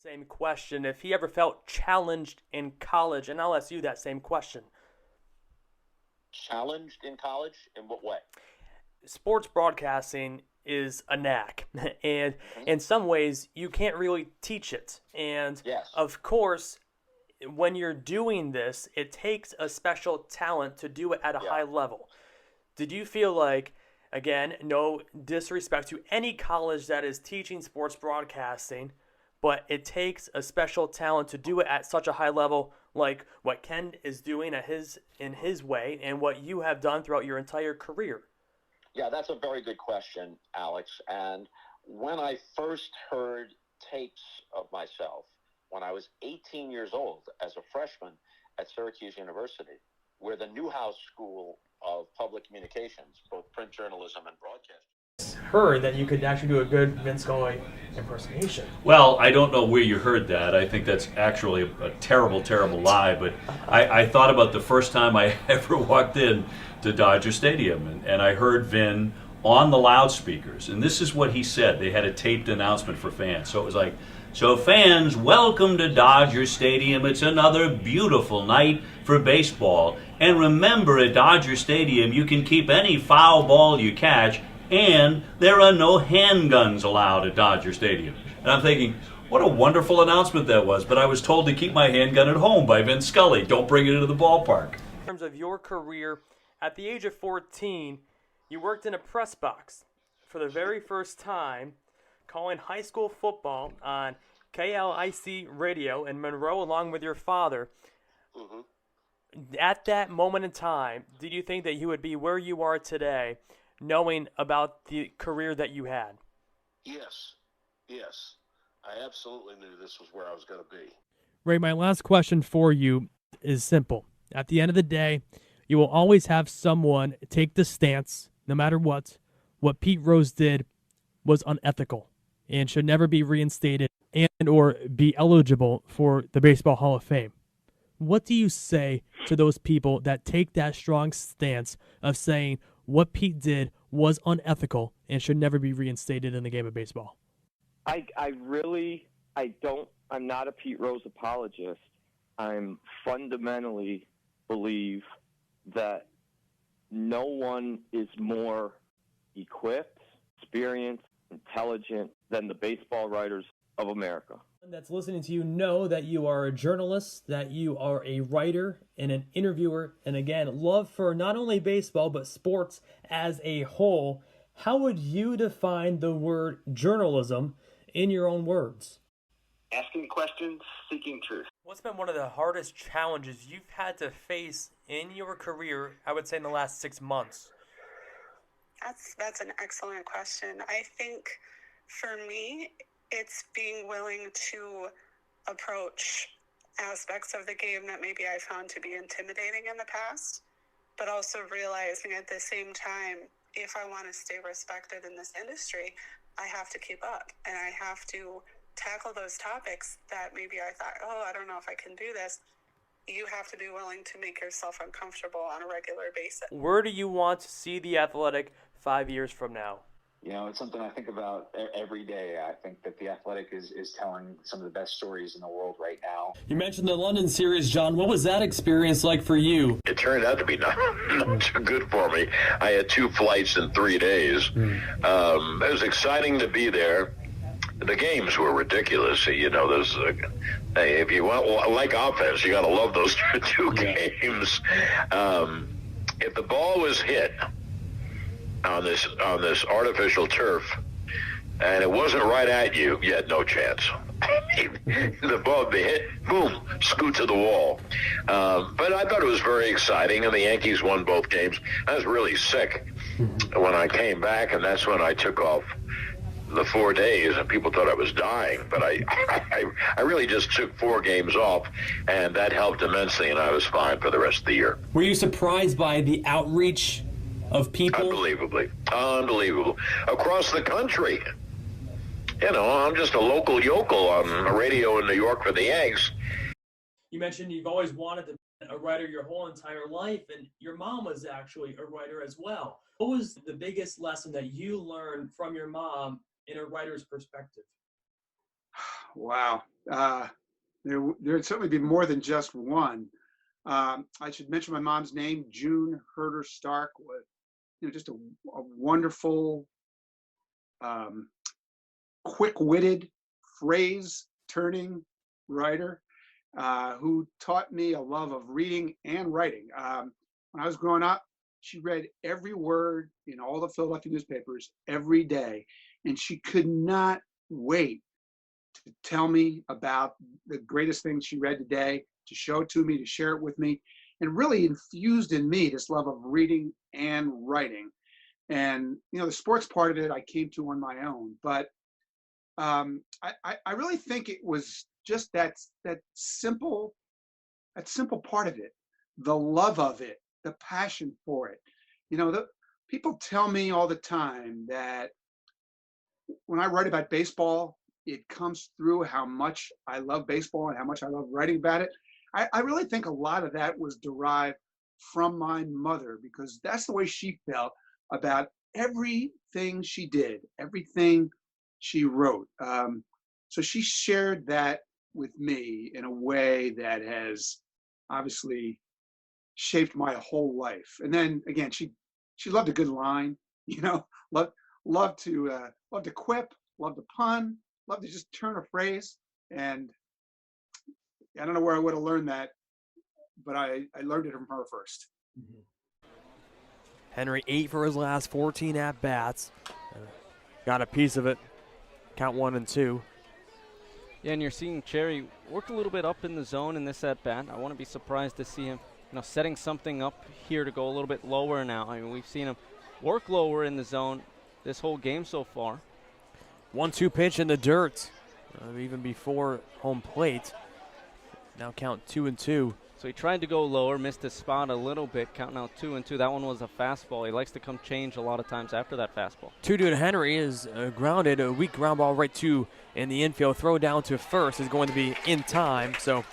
Same question. If he ever felt challenged in college, and I'll ask you that same question. Challenged in college? In what way? Sports broadcasting is a knack, and in some ways, you can't really teach it. And Yes. of course, when you're doing this, it takes a special talent to do it at a high level. Did you feel like, again, no disrespect to any college that is teaching sports broadcasting, but it takes a special talent to do it at such a high level, like what Ken is doing in his way, and what you have done throughout your entire career? Yeah, that's a very good question, Alex. And when I first heard tapes of myself, when I was 18 years old as a freshman at Syracuse University, where the Newhouse School of Public Communications, both print journalism and broadcasting, Heard that you could actually do a good Vince Scully impersonation. Well, I don't know where you heard that. I think that's actually a terrible, terrible lie. But I thought about the first time I ever walked in to Dodger Stadium, and I heard Vin on the loudspeakers. And this is what he said. They had a taped announcement for fans. So it was like, so fans, welcome to Dodger Stadium. It's another beautiful night for baseball. And remember, at Dodger Stadium, you can keep any foul ball you catch, and there are no handguns allowed at Dodger Stadium. And I'm thinking, what a wonderful announcement that was. But I was told to keep my handgun at home by Vince Scully. Don't bring it into the ballpark. In terms of your career, at the age of 14, you worked in a press box for the very first time, calling high school football on KLIC radio in Monroe along with your father. At that moment in time, did you think that you would be where you are today, knowing about the career that you had? Yes. I absolutely knew this was where I was going to be. Ray, my last question for you is simple. At the end of the day, you will always have someone take the stance, no matter what Pete Rose did was unethical and should never be reinstated and or be eligible for the Baseball Hall of Fame. What do you say to those people that take that strong stance of saying what Pete did was unethical and should never be reinstated in the game of baseball? I'm not a Pete Rose apologist. I'm fundamentally believe that no one is more equipped, experienced, intelligent than the baseball writers of America. That's listening to you know that you are a journalist, that you are a writer and an interviewer, and again, love for not only baseball but sports as a whole. How would you define the word journalism in your own words? Asking questions, seeking truth. What's been one of the hardest challenges you've had to face in your career, I would say in the last 6 months? That's an excellent question. I think for me, it's being willing to approach aspects of the game that maybe I found to be intimidating in the past, but also realizing at the same time, if I want to stay respected in this industry, I have to keep up and I have to tackle those topics that maybe I thought, I don't know if I can do this. You have to be willing to make yourself uncomfortable on a regular basis. Where do you want to see the Athletic 5 years from now? You know, it's something I think about every day. I think that the Athletic is telling some of the best stories in the world right now. You mentioned the London series, John. What was that experience like for you? It turned out to be not too good for me. I had 2 flights in 3 days. It was exciting to be there. The games were ridiculous. You know, there's if you want like offense, you got to love those 2 games. If the ball was hit on this artificial turf, and it wasn't right at you, you had no chance. The ball be hit, boom, scoot to the wall. But I thought it was very exciting, and the Yankees won both games. I was really sick when I came back, and that's when I took off the 4 days, and people thought I was dying. But I really just took 4 games off, and that helped immensely, and I was fine for the rest of the year. Were you surprised by the outreach of people? Unbelievable. Across the country. You know, I'm just a local yokel on the radio in New York for the Yanks. You mentioned you've always wanted to be a writer your whole entire life, and your mom was actually a writer as well. What was the biggest lesson that you learned from your mom in a writer's perspective? Wow. There would certainly be more than just one. I should mention my mom's name, June Herder Stark, was just a wonderful, quick-witted, phrase-turning writer who taught me a love of reading and writing. When I was growing up, she read every word in all the Philadelphia newspapers every day, and she could not wait to tell me about the greatest things she read today, to show it to me, to share it with me, and really infused in me this love of reading and writing. And the sports part of it I came to on my own, but I really think it was just that simple part of it, the love of it, the passion for it. People tell me all the time that when I write about baseball, it comes through how much I love baseball and how much I love writing about it. I really think a lot of that was derived from my mother, because that's the way she felt about everything she did, everything she wrote. So she shared that with me in a way that has obviously shaped my whole life. And then again, she loved a good line, loved to quip, loved to pun, loved to just turn a phrase. And I don't know where I would have learned that, but I learned it from her first. Henry 8 for his last 14 at-bats. Got a piece of it. Count 1-2. Yeah, and you're seeing Cherry work a little bit up in the zone in this at-bat. I wouldn't be surprised to see him setting something up here to go a little bit lower now. I mean, we've seen him work lower in the zone this whole game so far. 1-2 pitch in the dirt, even before home plate. Now count 2-2. So he tried to go lower, missed his spot a little bit, counting out 2-2. That one was a fastball. He likes to come change a lot of times after that fastball. 2-2 to Henry is grounded. A weak ground ball right to in the infield. Throw down to first is going to be in time. So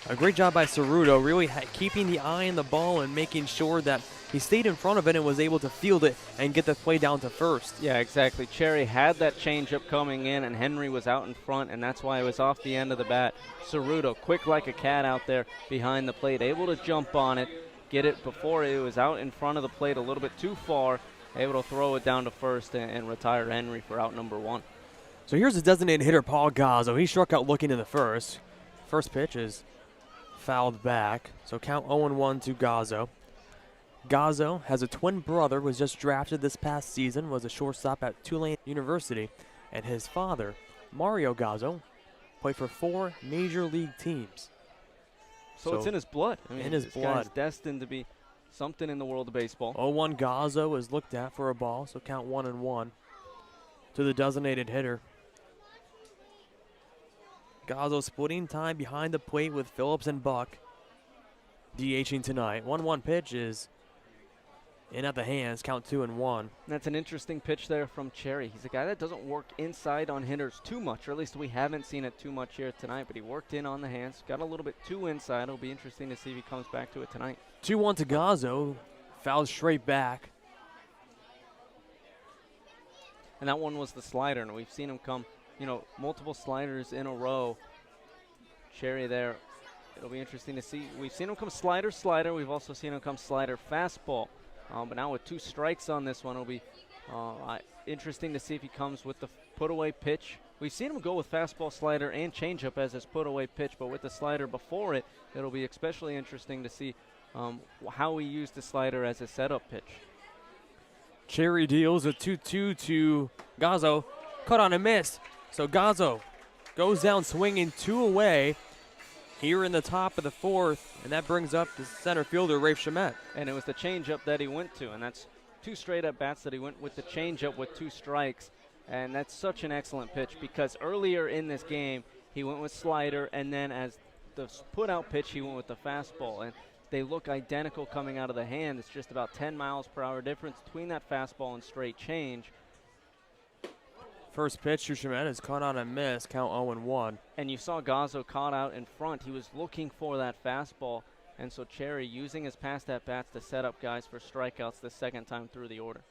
a great job by Ceruto, really keeping the eye on the ball and making sure that he stayed in front of it and was able to field it and get the play down to first. Yeah, exactly. Cherry had that changeup coming in, and Henry was out in front, and that's why it was off the end of the bat. Ceruto, quick like a cat out there behind the plate, able to jump on it, get it before it was out in front of the plate a little bit too far, able to throw it down to first and retire Henry for out number 1. So here's the designated hitter, Paul Gazzo. He struck out looking in the first. First pitch is fouled back, so count 0-1 to Gazzo. Gazzo has a twin brother, was just drafted this past season, was a shortstop at Tulane University, and his father, Mario Gazzo, played for 4 major league teams. So it's in his blood. I mean, in his blood. Guy's destined to be something in the world of baseball. 0-1 Gazzo is looked at for a ball, so count 1-1 to the designated hitter. Gazzo splitting time behind the plate with Phillips and Buck DHing tonight. 1-1 pitch is in at the hands, count 2-1. That's an interesting pitch there from Cherry. He's a guy that doesn't work inside on hitters too much, or at least we haven't seen it too much here tonight, but he worked in on the hands, got a little bit too inside. It'll be interesting to see if he comes back to it tonight. 2-1 to Gazzo, fouled straight back. And that one was the slider, and we've seen him come, multiple sliders in a row. Cherry there. It'll be interesting to see. We've seen him come slider. We've also seen him come slider, fastball. But now with 2 strikes on this one, it'll be interesting to see if he comes with the put-away pitch. We've seen him go with fastball, slider, and changeup as his put-away pitch, but with the slider before it, it'll be especially interesting to see how he used the slider as a setup pitch. Cherry deals a 2-2 to Gazzo. Cut on a miss. So Gazzo goes down swinging 2 away here in the top of the 4th, and that brings up the center fielder, Rafe Shamet. And it was the changeup that he went to, and that's 2 straight at-bats that he went with the changeup with 2 strikes, and that's such an excellent pitch because earlier in this game, he went with slider, and then as the put-out pitch, he went with the fastball, and they look identical coming out of the hand. It's just about 10 miles per hour difference between that fastball and straight change. First pitch to Shamet is caught on a miss, count 0-1. And you saw Gazzo caught out in front. He was looking for that fastball, and so Cherry using his past at-bats to set up guys for strikeouts the second time through the order.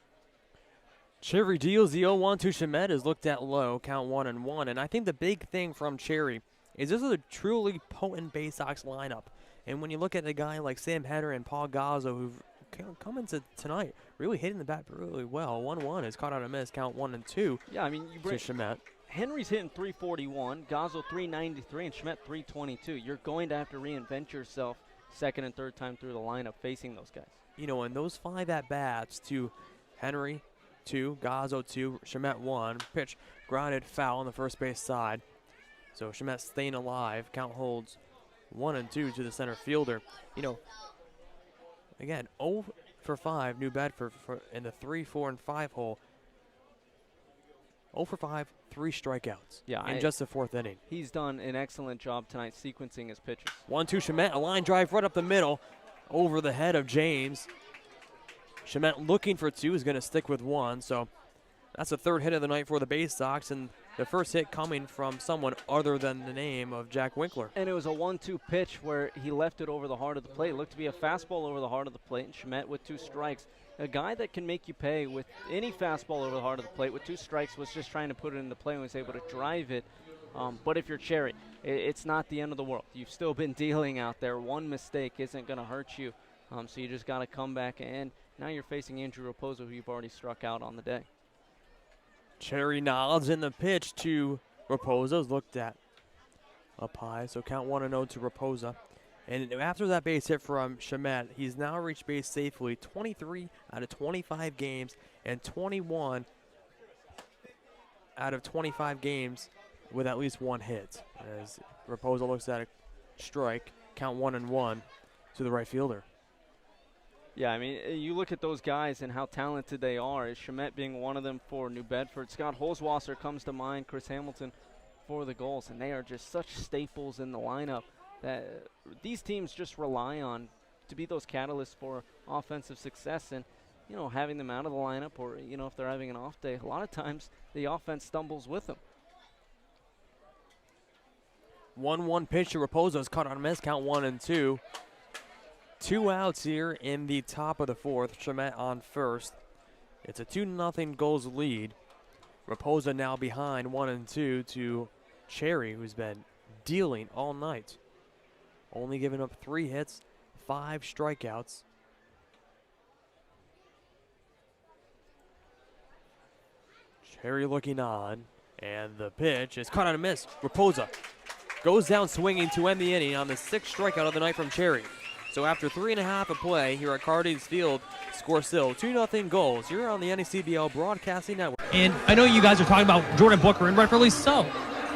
Cherry deals the 0-1 to Shemet, is looked at low, count 1-1. And I think the big thing from Cherry is this is a truly potent Bay Sox lineup. And when you look at a guy like Sam Henry and Paul Gazzo, who've come into tonight really hitting the bat really well. 1-1 is caught on a miss, count 1-2. Yeah, I mean, you bring Shemet. Henry's hitting 341, Gazzo 393, and Schmidt 322. You're going to have to reinvent yourself second and third time through the lineup facing those guys. You know, and those 5 at-bats to Henry, 2, Gazzo 2, Schmidt 1, pitch grounded foul on the first base side. So Schmidt staying alive. Count holds 1-2 to the center fielder. You know, again, 0 for 5, New Bedford in the 3, 4, and 5 hole. 0 for 5, 3 strikeouts in just the 4th inning. He's done an excellent job tonight sequencing his pitches. 1-2 Schmidt, a line drive right up the middle over the head of James. Schmidt looking for 2 is going to stick with 1, so that's the 3rd hit of the night for the Bay Sox, and the first hit coming from someone other than the name of Jack Winkler. And it was a 1-2 pitch where he left it over the heart of the plate. It looked to be a fastball over the heart of the plate, and Schmidt with 2 strikes. A guy that can make you pay with any fastball over the heart of the plate with 2 strikes was just trying to put it into play and was able to drive it. But if you're Cherry, it's not the end of the world. You've still been dealing out there. One mistake isn't going to hurt you. So you just got to come back, and now you're facing Andrew Raposo, who you've already struck out on the day. Cherry nods in the pitch to Raposo's looked at up high, so count 1-0 to Raposo. And after that base hit from Shemet, he's now reached base safely 23 out of 25 games and 21 out of 25 games with at least 1 hit. As Raposo looks at a strike, count 1-1 to the right fielder. Yeah, I mean, you look at those guys and how talented they are. Is Shemet being one of them for New Bedford? Scott Holzwasser comes to mind, Chris Hamilton for the goals, and they are just such staples in the lineup that these teams just rely on to be those catalysts for offensive success. And, you know, having them out of the lineup, or, you know, if they're having an off day, a lot of times the offense stumbles with them. 1-1 pitch to Raposo is caught on a miss, count 1-2. 2 outs here in the top of the 4th. Shemet on first. It's a 2-0 goals lead. Raposo now behind 1-2 to Cherry, who's been dealing all night. Only giving up 3 hits, 5 strikeouts. Cherry looking on, and the pitch is caught on a miss. Raposo goes down swinging to end the inning on the 6th strikeout of the night from Cherry. So after 3.5 of play here at Cardinals Field, score still 2-0 goals here on the NECBL Broadcasting Network. And I know you guys are talking about Jordan Booker, and rightfully so.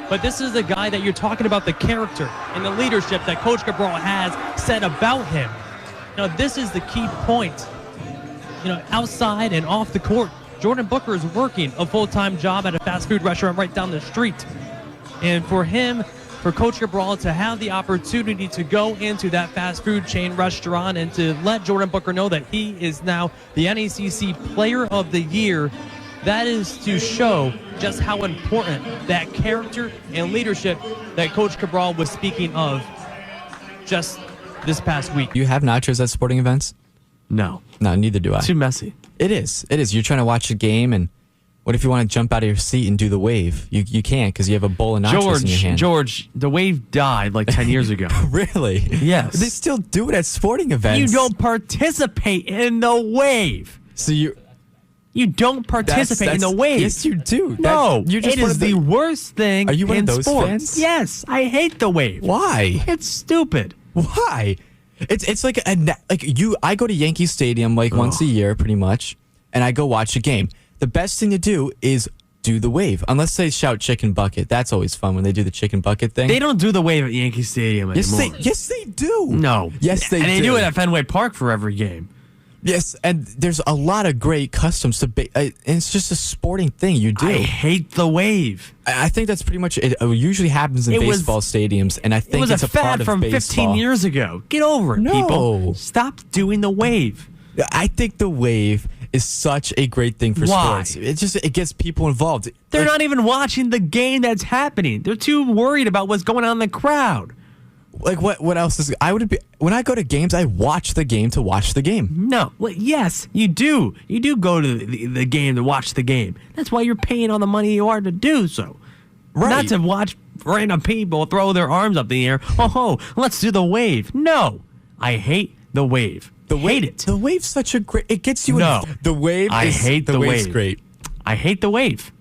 But this is the guy that you're talking about, the character and the leadership that Coach Cabral has said about him. Now, this is the key point. You know, outside and off the court, Jordan Booker is working a full-time job at a fast food restaurant right down the street. And for him, for Coach Cabral to have the opportunity to go into that fast food chain restaurant and to let Jordan Booker know that he is now the NECC Player of the Year, that is to show just how important that character and leadership that Coach Cabral was speaking of just this past week. You have nachos at sporting events? No. No, neither do I. Too messy. It is. It is. You're trying to watch a game, and what if you want to jump out of your seat and do the wave? You can't because you have a bowl of nachos in your hand. George, the wave died like 10 years ago. Really? Yes. They still do it at sporting events. You don't participate in the wave. So you don't participate in the wave. Yes, you do. No, it is the worst thing. Are you one in of those sports. fans? Yes, I hate the wave. Why? It's stupid. Why? It's like I go to Yankee Stadium once a year pretty much, and I go watch a game. The best thing to do is do the wave, unless they shout chicken bucket. That's always fun when they do the chicken bucket thing. They don't do the wave at Yankee Stadium anymore. Yes, they do. No. Yes, they do. And they do it at Fenway Park for every game. Yes, and there's a lot of great customs to and it's just a sporting thing you do. I hate the wave. I think that's pretty much it. It usually happens in baseball stadiums, and I think it's a part of from baseball. 15 years ago. Get over it, people. Stop doing the wave. I think the wave is such a great thing for sports. It gets people involved. They're not even watching the game that's happening. They're too worried about what's going on in the crowd. Like what else is I would be when I go to games, I watch the game to watch the game. No. Well, yes, you do. You do go to the game to watch the game. That's why you're paying all the money you are to do so. Right. Not to watch random people throw their arms up in the air. Oh, let's do the wave. No. I hate the wave. Hate it. The wave's such a great. It gets you. No. The wave. I hate the wave's wave. Great. I hate the wave.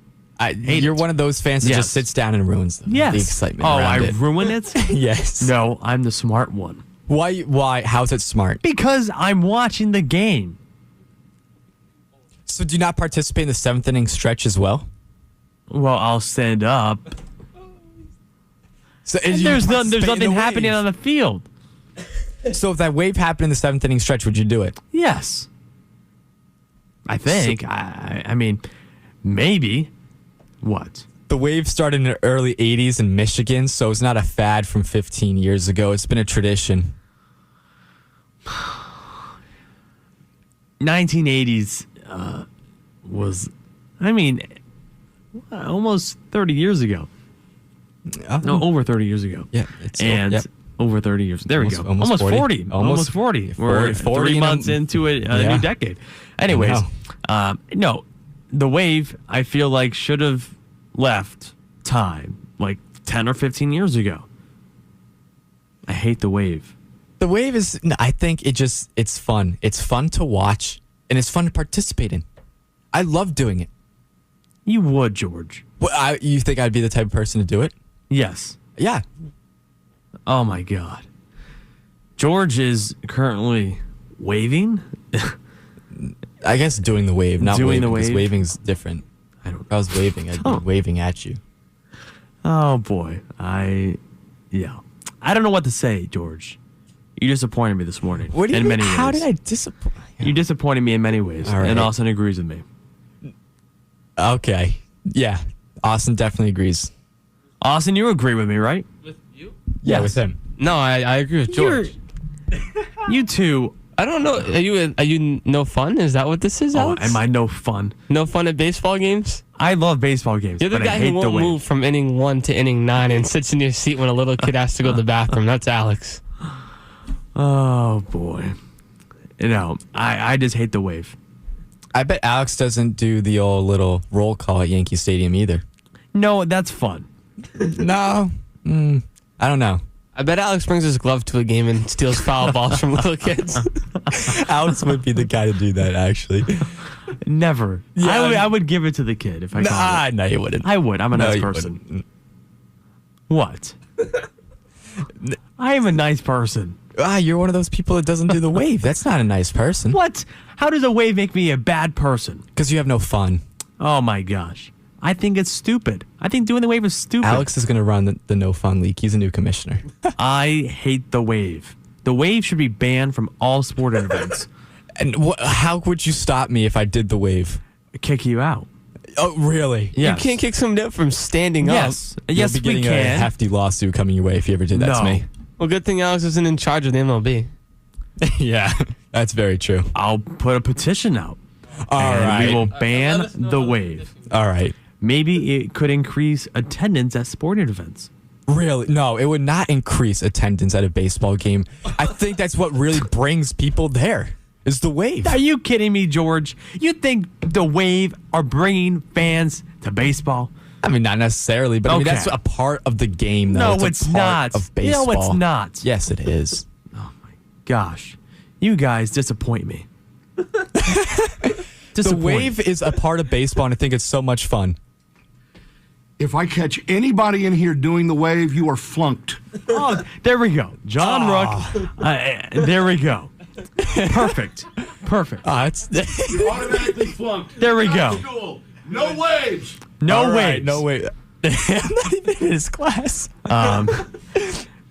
You're one of those fans that Yes. just sits down and ruins the excitement. Oh, around I it. ruin it? Yes. No, I'm the smart one. Why? How's it smart? Because I'm watching the game. So do you not participate in the 7th inning stretch as well? Well, I'll stand up. So There's nothing happening on the field. So if that wave happened in the 7th inning stretch, would you do it? Yes. I think. I mean, maybe. What? The wave started in the early 80s in Michigan, so it's not a fad from 15 years ago. It's been a tradition. 1980s was, I mean, almost 30 years ago. No, over 30 years ago. Yeah. Over 30 years. There we go. Almost 40. Almost 40. We're 40 3 months into a new decade. Anyways, no, the wave, I feel like, should have left time like 10 or 15 years ago. I hate the wave. The wave is, I think it's fun. It's fun to watch, and it's fun to participate in. I love doing it. You would, George. Well, you think I'd be the type of person to do it? Yes. Yeah. Oh, my God. George is currently waving. I guess doing the wave, not doing waving, the because wave. waving's different. If I was waving, I'd be waving at you. Oh, boy. I don't know what to say, George. You disappointed me this morning. What do you in mean? many ways. How did I disappoint? You disappointed me in many ways, All right. and Austin agrees with me. Okay. Yeah. Austin definitely agrees. Austin, you agree with me, right? With you? Yeah, with him. No, I agree with George. You two. I don't know. Are you no fun? Is that what this is, Oh, Alex? am I no fun? No fun at baseball games? I love baseball games, You're the but I guy hate who the won't wave. move from inning 1 to inning 9 and sits in your seat when a little kid has to go to the bathroom. That's Alex. Oh, boy. I just hate the wave. I bet Alex doesn't do the old little roll call at Yankee Stadium either. No, that's fun. No. I don't know. I bet Alex brings his glove to a game and steals foul balls from little kids. Alex would be the guy to do that, actually. Never. Yeah, I would give it to the kid if I could. No, you wouldn't. I would. I'm a nice you person. wouldn't. What? I am a nice person. You're one of those people that doesn't do the wave. That's not a nice person. What? How does a wave make me a bad person? Because you have no fun. Oh, my gosh. I think it's stupid. I think doing the wave is stupid. Alex is going to run the no fun league. He's a new commissioner. I hate the wave. The wave should be banned from all sporting events. And how would you stop me if I did the wave? Kick you out. Oh, really? Yes. You can't kick someone out from standing Yes. up. Yes, You'll be we getting a can. hefty lawsuit coming your way if you ever did that to No. me. Well, good thing Alex isn't in charge of the MLB. Yeah, that's very true. I'll put a petition out. All and right. we will ban the wave. All right. Maybe it could increase attendance at sporting events. Really? No, it would not increase attendance at a baseball game. I think that's what really brings people there, is the wave. Are you kidding me, George? You think the wave are bringing fans to baseball? I mean, not necessarily, but I mean, Okay. that's a part of the game, though. No, a it's part not. Of baseball. No, it's not. Yes, it is. Gosh, you guys disappoint me. The wave is a part of baseball, and I think it's so much fun. If I catch anybody in here doing the wave, you are flunked. Oh, there we go. John Rook. There we go. Perfect. It's You're automatically flunked. There we go. School. No waves. No All right, waves. no way. I'm not even in his class.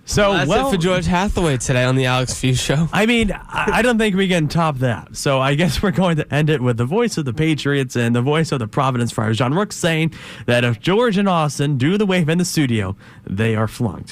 So, That's it for George Hathaway today on the Alex Feuz Show. I mean, I don't think we can top that. So I guess we're going to end it with the voice of the Patriots and the voice of the Providence Friars, John Rook, saying that if George and Austin do the wave in the studio, they are flunked.